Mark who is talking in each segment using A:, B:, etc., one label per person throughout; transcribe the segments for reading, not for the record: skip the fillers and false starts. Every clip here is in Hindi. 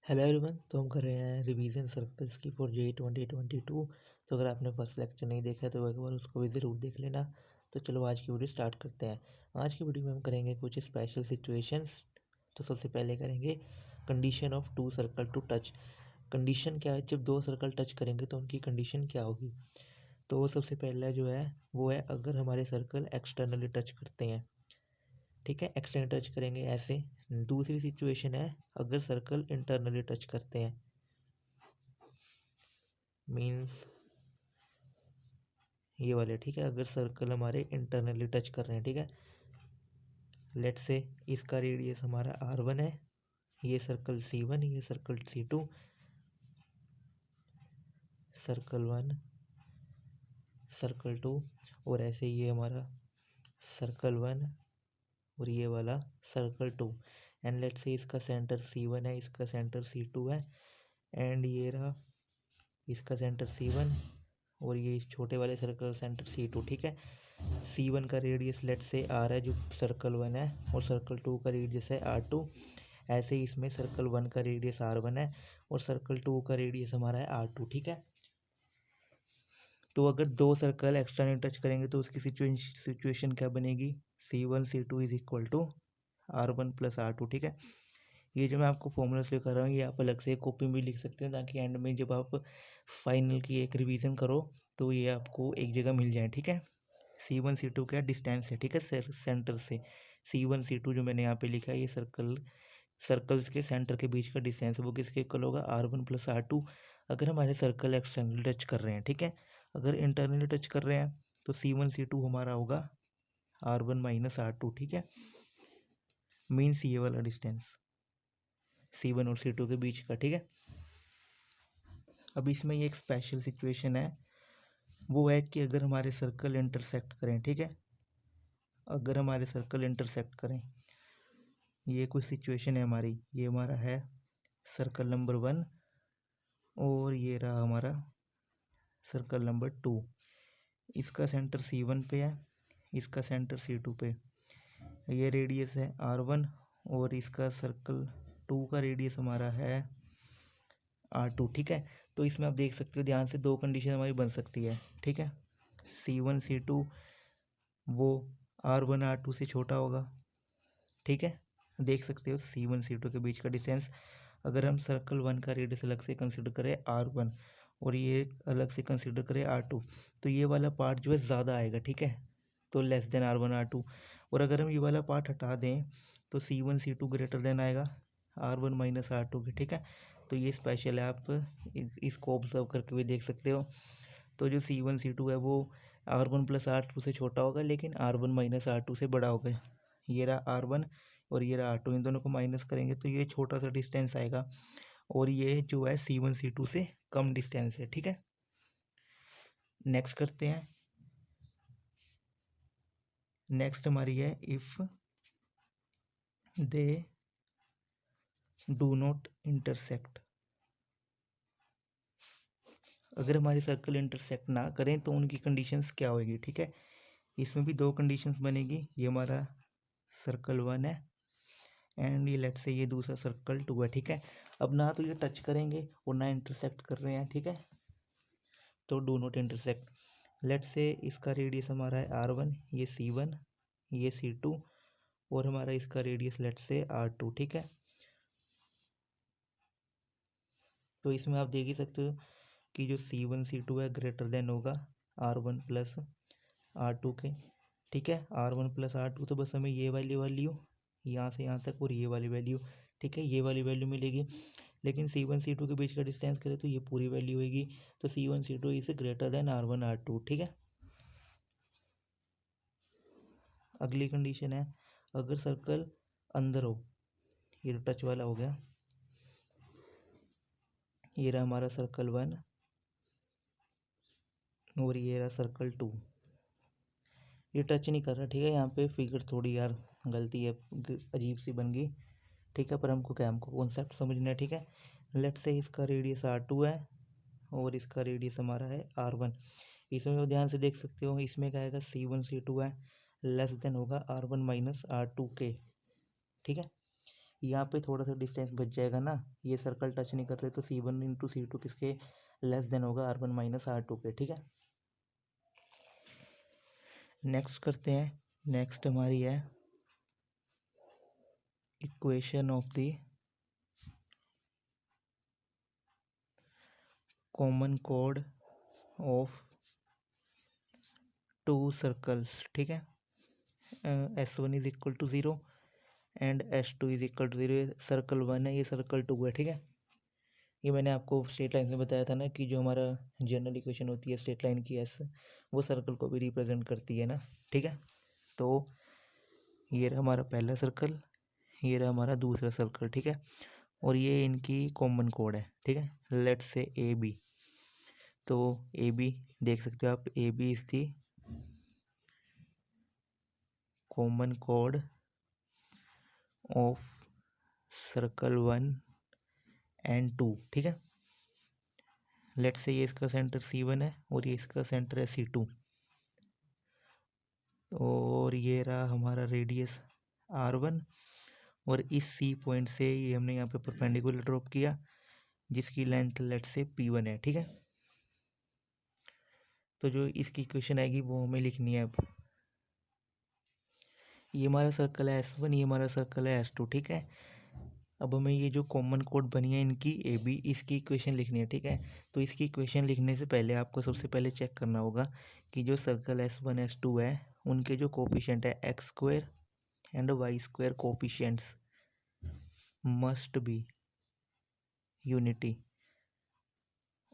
A: Hello everyone. तो हम कर रहे हैं रिवीजन सर्कल्स की फॉर जेई 2022। तो अगर आपने फर्स्ट लेक्चर नहीं देखा है तो एक बार उसको भी ज़रूर देख लेना। तो चलो आज की वीडियो स्टार्ट करते हैं। आज की वीडियो में हम करेंगे कुछ स्पेशल सिचुएशंस। तो सबसे पहले करेंगे condition of two circle to touch. Condition क्या है, जब दो सर्कल टच करेंगे तो उनकी कंडीशन क्या होगी। तो सबसे पहला जो है वो है अगर हमारे सर्कल एक्सटर्नली टच करते हैं, ठीक है, एक्सटर्नली टच करेंगे ऐसे। दूसरी सिचुएशन है अगर सर्कल इंटरनली टच करते हैं, मीन्स ये वाले, ठीक है, अगर सर्कल हमारे इंटरनली टच कर रहे हैं, ठीक है। लेट से इसका रेडियस हमारा R1 है, ये सर्कल C1, ये सर्कल C2, सर्कल 1, सर्कल 2, और ऐसे ये हमारा सर्कल 1 और ये वाला सर्कल 2। एंड लेट से इसका सेंटर C1 है, इसका सेंटर C2 है, एंड ये रहा इसका सेंटर C1 और ये इस छोटे वाले सर्कल सेंटर C2, ठीक है। C1 का रेडियस लेट से R है जो सर्कल 1 है, और सर्कल 2 का रेडियस है R2। ऐसे ही इसमें सर्कल 1 का रेडियस R1 है और सर्कल 2 का रेडियस हमारा है R2, ठीक है। तो अगर दो सर्कल एक्सटर्नली टच करेंगे तो उसकी सिचुएशन क्या बनेगी, C1 C2 is equal to R1 plus R2, ठीक है। ये जो मैं आपको फॉर्मूलास लिखा रहा हूँ ये आप अलग से कॉपी में लिख सकते हैं ताकि एंड में जब आप फाइनल की एक रिवीजन करो तो ये आपको एक जगह मिल जाए, ठीक है। C1 C2 क्या डिस्टेंस है, ठीक है, सेंटर से। C1 C2 जो मैंने यहाँ पे लिखा है ये सर्कल्स के सेंटर के बीच का डिस्टेंस है, वो किसके इक्वल होगा, R1 प्लस R2। अगर हमारे सर्कल एक्सटर्नली टच कर रहे हैं, ठीक है। अगर इंटरनली टच कर रहे हैं तो C1 C2 हमारा होगा R1 माइनस R2, ठीक है। मीन्स ये वाला डिस्टेंस C1 और C2 के बीच का, ठीक है। अब इसमें ये एक स्पेशल सिचुएशन है, वो है कि अगर हमारे सर्कल इंटरसेक्ट करें, ठीक है, अगर हमारे सर्कल इंटरसेक्ट करें, ये कुछ सिचुएशन है हमारी, ये हमारा है सर्कल नंबर 1 और ये रहा हमारा सर्कल नंबर 2। इसका सेंटर C1 पे है, इसका सेंटर C2 पे। ये रेडियस है R1 और इसका सर्कल 2 का रेडियस हमारा है R2, ठीक है। तो इसमें आप देख सकते हो ध्यान से दो कंडीशन हमारी बन सकती है, ठीक है। C1 C2 वो R1 R2 से छोटा होगा, ठीक है। देख सकते हो C1 C2 के बीच का डिस्टेंस। अगर हम सर्कल 1 का रेडियस अलग से कंसिडर करें R1 और ये अलग से कंसिडर करें R2 तो ये वाला पार्ट जो है ज़्यादा आएगा, ठीक है, तो लेस देन R1 R2। और अगर हम ये वाला पार्ट हटा दें तो C1 C2 ग्रेटर देन आएगा R1 माइनस R2 के, ठीक है। तो ये स्पेशल है, आप इसको ऑब्जर्व करके भी देख सकते हो। तो जो C1 C2 है वो R1 प्लस R2 से छोटा होगा लेकिन R1 माइनस R2 से बड़ा होगा। ये रहा R1 और ये रहा R2, इन दोनों को माइनस करेंगे तो ये छोटा सा डिस्टेंस आएगा और ये जो है C1 C2 से कम डिस्टेंस है, ठीक है। नेक्स्ट करते हैं। नेक्स्ट हमारी है if they do not intersect. अगर हमारे सर्कल इंटरसेक्ट ना करें तो उनकी कंडीशंस क्या होगी, ठीक है। इसमें भी दो कंडीशंस बनेगी, ये हमारा सर्कल 1 है एंड ये लेट से ये दूसरा सर्कल 2 है, ठीक है। अब ना तो ये टच करेंगे और ना इंटरसेक्ट कर रहे हैं, ठीक है, तो डू नॉट इंटरसेक्ट। लेट से इसका रेडियस हमारा है R1, ये C1, ये C2 और हमारा इसका रेडियस लेट से R2, ठीक है। तो इसमें आप देख ही सकते हो कि जो C1 C2 है ग्रेटर देन होगा R1 प्लस R2 के, ठीक है। R1 प्लस R2 तो बस हमें ये वाली वैल्यू यहाँ से यहाँ तक और ये वाली वैल्यू, ठीक है, ये वाली वैल्यू मिलेगी। लेकिन C1 C2 के बीच का डिस्टेंस करें तो ये पूरी वैल्यू होगी, तो C1 C2 is greater than R1 R2, ठीक है। अगली कंडीशन है अगर सर्कल अंदर हो, ये टच वाला हो गया, ये रहा हमारा सर्कल 1 और ये रहा सर्कल 2। ये टच नहीं कर रहा, ठीक है, यहाँ पे फिगर थोड़ी यार गलती है, अजीब सी बन गई, ठीक है, पर हमको कॉन्सेप्ट समझना है, ठीक है। लेट से इसका रेडियस R2 है और इसका रेडियस हमारा है R1। इसमें आप ध्यान से देख सकते हो इसमें क्या आएगा, C1 C2 है, लेस देन होगा R1 माइनस R2 के, ठीक है। यहाँ पे थोड़ा सा डिस्टेंस बच जाएगा ना, ये सर्कल टच नहीं करते तो C1 × C2 किसके लेस देन होगा R1 - R2 के, ठीक है। नेक्स्ट करते हैं, नेक्स्ट हमारी है equation of the common code of to circles, ठीक है। S1 = 0 and S2 = 0। सर्कल 1 है, ये सर्कल 2 है, ठीक है। ये मैंने आपको स्ट्रेट लाइन में बताया था ना कि जो हमारा जनरल इक्वेशन होती है स्ट्रेट लाइन की S, वो सर्कल को भी रिप्रेजेंट करती है ना, ठीक है। तो ये रहा हमारा पहला सर्कल, ये रहा हमारा दूसरा सर्कल, ठीक है। और ये इनकी कॉमन कोड है, ठीक है। लेट्स से AB, तो AB देख सकते हो आप, AB is the common code of circle 1 and 2, ठीक है। लेट्स से ये इसका सेंटर C1 है और ये इसका सेंटर है C2, और ये रहा हमारा रेडियस R1, और इस C पॉइंट से ये हमने यहाँ पे परपेंडिकुलर ड्रॉप किया जिसकी लेंथ लेट्स से P1 है, ठीक है। तो जो इसकी इक्वेशन आएगी वो हमें लिखनी है। अब ये हमारा सर्कल है S1, ये हमारा सर्कल है S2, ठीक है। अब हमें ये जो कॉमन कोड बनी है इनकी AB, इसकी इक्वेशन लिखनी है, ठीक है। तो इसकी इक्वेशन लिखने से पहले आपको सबसे पहले चेक करना होगा कि जो सर्कल S1 S2 है उनके जो कोफिशिएंट है x² and y² coefficients must be unity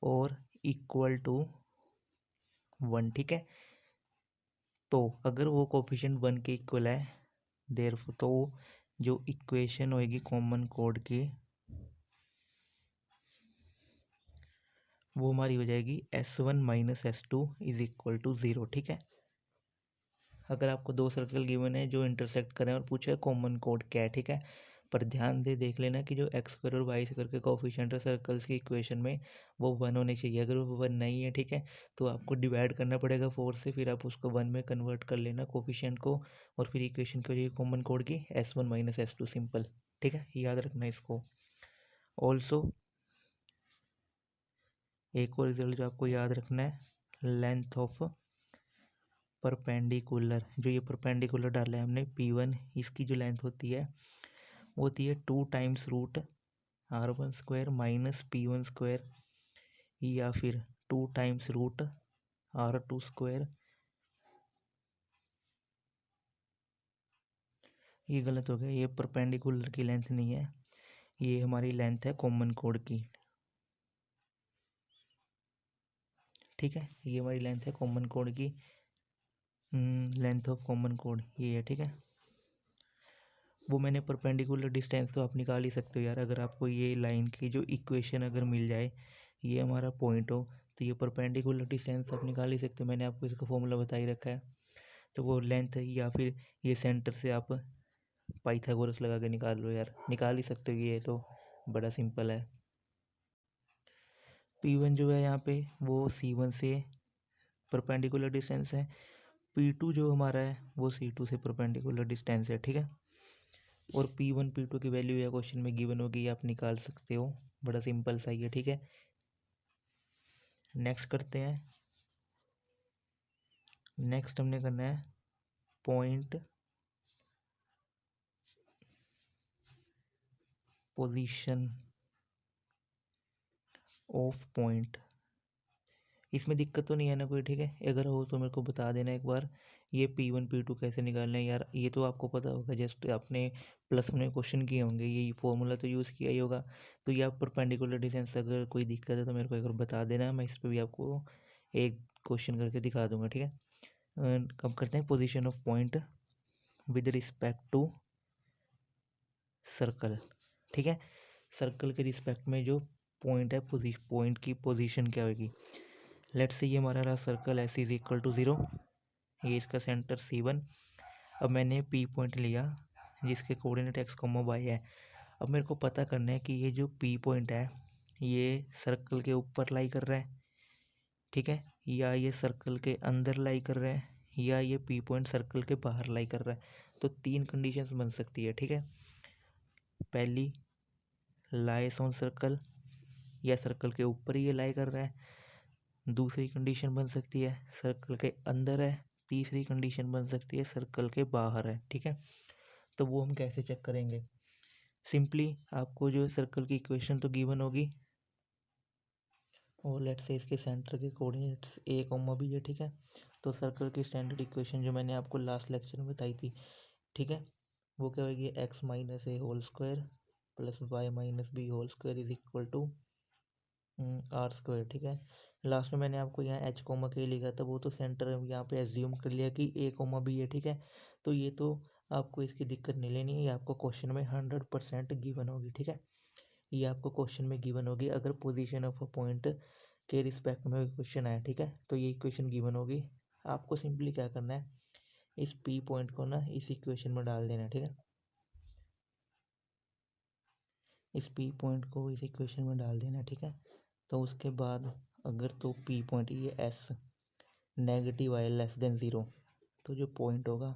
A: और इक्वल टू 1, ठीक है। तो अगर वो कोफिशिएंट 1 के इक्वल है देयरफॉर तो जो इक्वेशन होएगी कॉमन कोड की वो हमारी हो जाएगी S1 - S2 = 0, ठीक है। अगर आपको दो सर्कल गिवन है जो इंटरसेक्ट करें और पूछे कॉमन कोड क्या है, ठीक है। पर ध्यान दे देख लेना कि जो x² और y² के कोफिशिएंट है सर्कल्स की इक्वेशन में वो 1 होने चाहिए। अगर वो 1 नहीं है, ठीक है, तो आपको डिवाइड करना पड़ेगा 4 से, फिर आप उसको 1 में कन्वर्ट कर लेना कोफिशिएंट को, और फिर इक्वेशन की हो जाएगी कॉमन कोड की S1 - S2 सिंपल, ठीक है। याद रखना इसको। ऑल्सो एक और रिजल्ट जो आपको याद रखना है, लेंथ ऑफ परपेंडिकुलर, जो ये परपेंडिकुलर डाला है हमने P1, इसकी जो लेंथ होती है वो होती है 2 टाइम्स रूट R1² - P1², या फिर 2 टाइम्स रूट R2²। ये गलत हो गया, ये परपेंडिकुलर की लेंथ नहीं है, ये हमारी लेंथ है कॉमन कोड की, ठीक है। ये हमारी लेंथ है कॉमन कोड की, लेंथ ऑफ कॉमन कोड ये है, ठीक है। वो मैंने परपेंडिकुलर डिस्टेंस तो आप निकाल ही सकते हो यार। अगर आपको ये लाइन की जो इक्वेशन अगर मिल जाए, ये हमारा पॉइंट हो, तो ये परपेंडिकुलर डिस्टेंस आप निकाल ही सकते हो। मैंने आपको इसका फॉर्मूला बता ही रखा है। तो वो लेंथ या फिर ये सेंटर से आप पाइथागोरस लगा के निकाल लो यार, निकाल ही सकते हो, ये तो बड़ा सिंपल है। P1 जो है यहाँ पे वो C1 से परपेंडिकुलर डिस्टेंस है, P2 जो हमारा है वो C2 से परपेंडिकुलर डिस्टेंस है, ठीक है। और P1 P2 की वैल्यू या क्वेश्चन में गिवन होगी, आप निकाल सकते हो, बड़ा सिंपल सा ही है, ठीक है। नेक्स्ट करते हैं, नेक्स्ट हमने करना है पॉइंट पोजीशन ऑफ पॉइंट। इसमें दिक्कत तो नहीं है ना कोई, ठीक है। अगर हो तो मेरे को बता देना एक बार, ये P1 P2 कैसे निकालना है यार, ये तो आपको पता होगा, जस्ट आपने प्लस में क्वेश्चन किए होंगे, ये फॉर्मूला तो यूज़ किया ही होगा। तो ये आप परपेंडिकुलर डिस्टेंस अगर कोई दिक्कत है तो मेरे को एक बार बता देना, मैं इस पर भी आपको एक क्वेश्चन करके दिखा दूंगा, ठीक है। कब करते हैं position of point with respect to circle, ठीक है। सर्कल के रिस्पेक्ट में जो पॉइंट है, पॉइंट की पोजीशन क्या होगी। लेट्स से ये हमारा रहा सर्कल S = 0, ये इसका सेंटर C1। अब मैंने P पॉइंट लिया जिसके कोऑर्डिनेट x, y है। अब मेरे को पता करना है कि ये जो P पॉइंट है ये सर्कल के ऊपर लाई कर रहा है, ठीक है, या ये सर्कल के अंदर लाई कर रहा है, या ये P पॉइंट सर्कल के बाहर लाई कर रहा है। तो 3 कंडीशंस बन सकती है, ठीक है। पहली लाइस ऑन सर्कल, या सर्कल के ऊपर ही ये लाई कर रहा है। दूसरी कंडीशन बन सकती है सर्कल के अंदर है। तीसरी कंडीशन बन सकती है सर्कल के बाहर है। ठीक है, तो वो हम कैसे चेक करेंगे? सिंपली आपको जो सर्कल की इक्वेशन तो गिवन होगी, और लेट्स से इसके सेंटर के कोऑर्डिनेट्स a, b है। ठीक है, तो सर्कल की स्टैंडर्ड इक्वेशन जो मैंने आपको लास्ट लेक्चर में बताई थी, ठीक है, वो क्या होगी? x minus a whole square plus y minus b whole square is equal to r square. ठीक है, लास्ट में मैंने आपको यहाँ h कोमा के लिखा था, वो तो सेंटर यहाँ पे एज्यूम कर लिया कि a कोमा b है। ठीक है, तो ये तो आपको इसकी दिक्कत नहीं लेनी है, ये आपको क्वेश्चन में 100% गिवन होगी। ठीक है, ये आपको क्वेश्चन में गिवन होगी अगर पोजीशन ऑफ अ पॉइंट के रिस्पेक्ट में क्वेश्चन आया। ठीक है, तो ये इक्वेशन गिवन होगी। आपको सिंपली क्या करना है, इस पी पॉइंट को ना इस इक्वेशन में डाल देना है। ठीक है, इस पी पॉइंट को इस इक्वेशन में डाल देना है। ठीक है, तो उसके बाद अगर तो पी पॉइंट ये एस नेगेटिव आए लेस देन ज़ीरो, तो जो पॉइंट होगा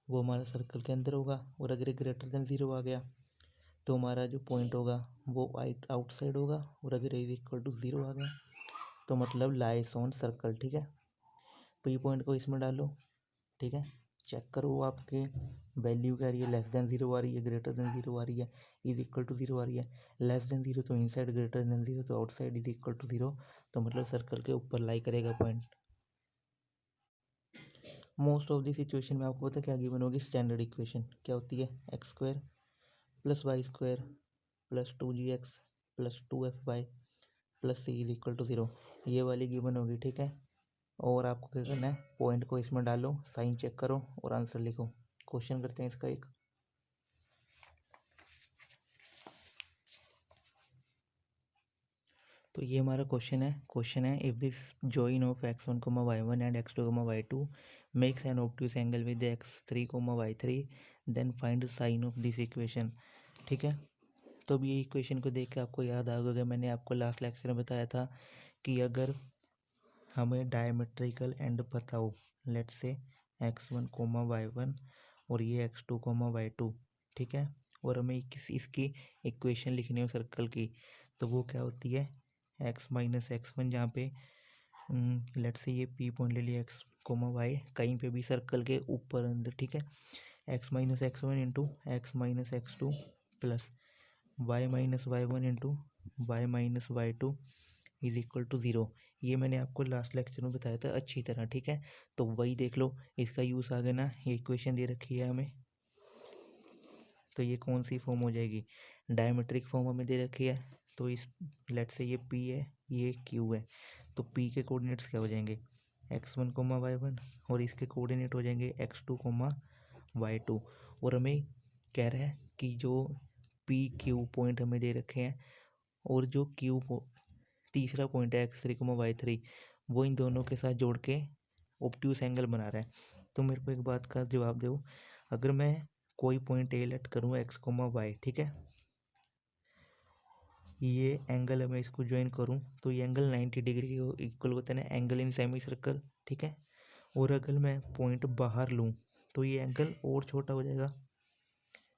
A: वो हमारा सर्कल के अंदर होगा, और अगर ग्रेटर देन ज़ीरो आ गया तो हमारा जो पॉइंट होगा वो आउटसाइड होगा, और अगर इज इक्वल टू ज़ीरो आ गया तो मतलब लाइस ऑन सर्कल। ठीक है, पी पॉइंट को इसमें डालो। ठीक है, चेक करो आपके वैल्यू क्या आ रही है, लेस देन ज़ीरो आ रही है, ग्रेटर देन ज़ीरो आ रही है, इज इक्वल टू ज़ीरो आ रही है। लेस देन ज़ीरो तो इनसाइड, ग्रेटर देन ज़ीरो तो outside, is equal to zero तो मतलब सर्कल के ऊपर लाई करेगा point. Most of the situation में आपको पता है क्या गिवन होगी? स्टैंडर्ड इक्वेशन क्या होती है? X square plus y square plus 2gx plus 2fy plus c is equal to zero, ये वाली गिवन होगी। ठीक है, और आपको क्या करना है, पॉइंट को इसमें डालो, साइन चेक करो और आंसर लिखो। क्वेश्चन करते हैं इसका एक। तो ये हमारा क्वेश्चन है if this join of x1 y1 and x2 y2 makes an obtuse angle with x3 y3 then find sign of this equation. ठीक है, तो अब ये इक्वेशन को देख के आपको याद आ गया, मैंने आपको लास्ट लेक्चर में बताया था कि अगर हमें डायमेट्रिकल एंड पता हो, लेट्स से x1 y1 और ये x2 y2, ठीक है, और हमें इसकी इक्वेशन लिखनी हो सर्कल की, तो वो क्या होती है? x माइनस x1, जहाँ पे लेट्स से ये p पॉइंट ले लिया, x y कहीं पे भी सर्कल के ऊपर अंदर। ठीक है, x minus x1 into x minus x2 plus y minus y1 into y minus y2 is equal to zero. ये मैंने आपको लास्ट लेक्चर में बताया था अच्छी तरह। ठीक है, तो वही देख लो, इसका यूज़ आ गया ना, ये इक्वेशन दे रखी है हमें, तो ये कौन सी फॉर्म हो जाएगी? डायमेट्रिक फॉर्म हमें दे रखी है, तो इस लेट से ये p है, ये q है, तो p के कोऑर्डिनेट्स क्या हो जाएंगे? x1 y1, और इसके कोऑर्डिनेट हो जाएंगे x2 y2, और हमें कह रहा है कि जो p q पॉइंट हमें दे रखे हैं और जो q तीसरा पॉइंट है x3 y3, वो इन दोनों के साथ जोड़ के ऑब्ट्यूज एंगल बना रहा है। तो मेरे को एक बात का जवाब दो, अगर मैं कोई पॉइंट ए लेट करूँ x y, ठीक है, ये एंगल है, मैं इसको ज्वाइन करूँ तो ये एंगल 90 डिग्री के इक्वल होता है ना, एंगल इन सेमी सर्कल। ठीक है, और अगर मैं पॉइंट बाहर लूँ तो ये एंगल और छोटा हो जाएगा।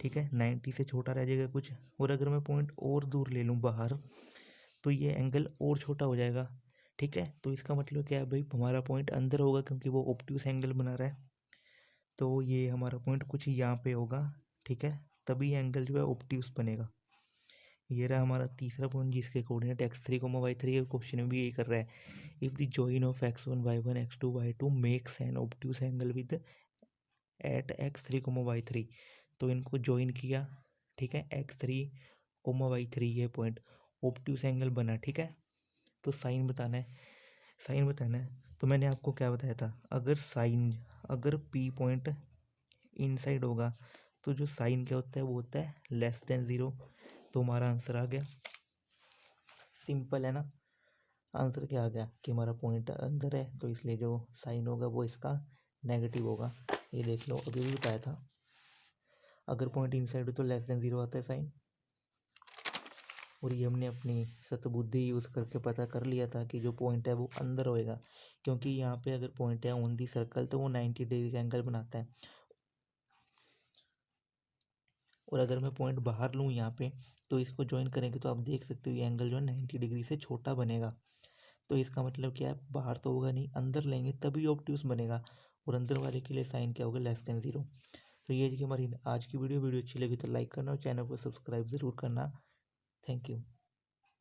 A: ठीक है, 90 से छोटा रह जाएगा कुछ, और अगर मैं पॉइंट और दूर ले लूँ बाहर तो ये एंगल और छोटा हो जाएगा। ठीक है, तो इसका मतलब क्या है भाई, हमारा पॉइंट अंदर होगा क्योंकि वो ऑब्ट्यूज एंगल बना रहा है, तो ये हमारा पॉइंट कुछ यहाँ पे होगा। ठीक है, तभी एंगल जो है ऑब्ट्यूज बनेगा। ये रहा हमारा तीसरा पॉइंट जिसके कोऑर्डिनेट x3 y3 है। क्वेश्चन में भी यही कर रहा है, if the join of x1 y1 x2 y2 makes an obtuse angle with at x3 y3, तो इनको ज्वाइन किया। ठीक है, x3 y3 ये पॉइंट ऑब्ट्यूज एंगल बना। ठीक है, तो साइन बताना है, साइन बताना है। तो मैंने आपको क्या बताया था, अगर p पॉइंट इनसाइड होगा तो जो साइन क्या होता है, वो होता है लेस देन ज़ीरो, तो हमारा आंसर आ गया। सिंपल है ना, आंसर क्या आ गया कि हमारा पॉइंट अंदर है, तो इसलिए जो साइन होगा वो इसका नेगेटिव होगा। ये देख लो, अभी भी बताया था, अगर पॉइंट इनसाइड हो तो लेस देन ज़ीरो आता है साइन, और ये हमने अपनी सतबुद्धि यूज़ करके पता कर लिया था कि जो पॉइंट है वो अंदर होएगा, क्योंकि यहाँ पे अगर पॉइंट है ऑन दी सर्कल तो वो 90 डिग्री का एंगल बनाता है, और अगर मैं पॉइंट बाहर लूँ यहाँ पे तो इसको ज्वाइन करेंगे तो आप देख सकते हो ये एंगल जो है 90 डिग्री से छोटा बनेगा। तो इसका मतलब क्या है, बाहर तो होगा नहीं, अंदर लेंगे तभी ऑब्ट्यूस बनेगा, और अंदर वाले के लिए साइन क्या होगा, <<0। तो ये थी हमारी आज की वीडियो अच्छी लगी तो लाइक करना और चैनल को सब्सक्राइब ज़रूर करना। Thank you.